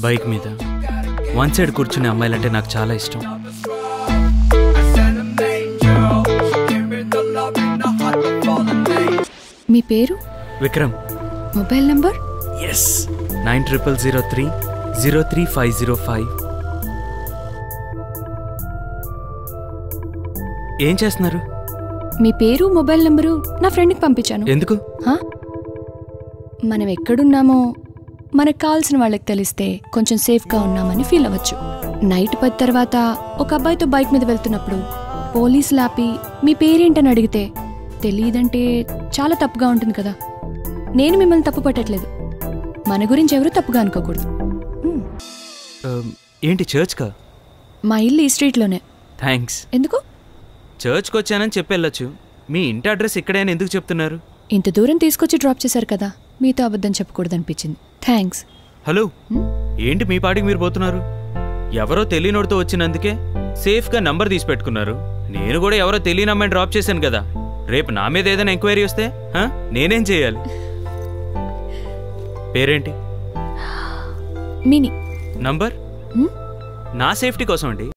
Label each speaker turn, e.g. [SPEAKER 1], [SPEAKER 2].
[SPEAKER 1] Bike మీద one side కూర్చునే అమ్మాయిలంటే నాకు చాలా ఇష్టం.
[SPEAKER 2] మీ పేరు?
[SPEAKER 1] విక్రమ్.
[SPEAKER 2] Mobile number?
[SPEAKER 1] ఎస్ 9003033505. ఏం చేస్తున్నారు?
[SPEAKER 2] మీ పేరు మొబైల్ నంబరు నా ఫ్రెండ్కి పంపించాను.
[SPEAKER 1] ఎందుకు?
[SPEAKER 2] మనం ఎక్కడున్నామో మనకు కావాల్సిన వాళ్ళకి తెలిస్తే కొంచెం సేఫ్గా ఉన్నామని ఫీల్ అవ్వచ్చు. నైట్ 10 తర్వాత ఒక అబ్బాయితో బైక్ మీద వెళ్తున్నప్పుడు పోలీసులు ఆపి మీ పేరేంటని అడిగితే తెలియదంటే చాలా తప్పుగా ఉంటుంది కదా. నేను మిమ్మల్ని తప్పు పట్టట్లేదు, మన గురించి ఎవరు తప్పుగా అనుకోకూడదు.
[SPEAKER 1] ఏంటి చర్చ్కా?
[SPEAKER 2] మా ఇల్లు ఈ స్ట్రీట్లోనే.
[SPEAKER 1] థ్యాంక్స్.
[SPEAKER 2] ఎందుకు?
[SPEAKER 1] చర్చ్కి వచ్చానని చెప్పి వెళ్ళొచ్చు. మీ ఇంటి అడ్రస్ ఇక్కడైనా ఎందుకు చెప్తున్నారు?
[SPEAKER 2] ఇంత దూరం తీసుకొచ్చి డ్రాప్ చేశారు కదా, మీతో అబద్ధం చెప్పకూడదు అనిపించింది. థ్యాంక్స్.
[SPEAKER 1] హలో, ఏంటి మీ పాటికి మీరు పోతున్నారు? ఎవరో తెలియనోడితో వచ్చినందుకే సేఫ్గా నంబర్ తీసి పెట్టుకున్నారు. నేను కూడా ఎవరో తెలియని అమ్మాయిని డ్రాప్ చేశాను కదా. రేపు నా మీద ఏదైనా ఎంక్వైరీ వస్తే నేనేం చేయాలి? పేరేంటి?
[SPEAKER 2] మినీ.
[SPEAKER 1] నంబర్? నా సేఫ్టీ కోసం అండి.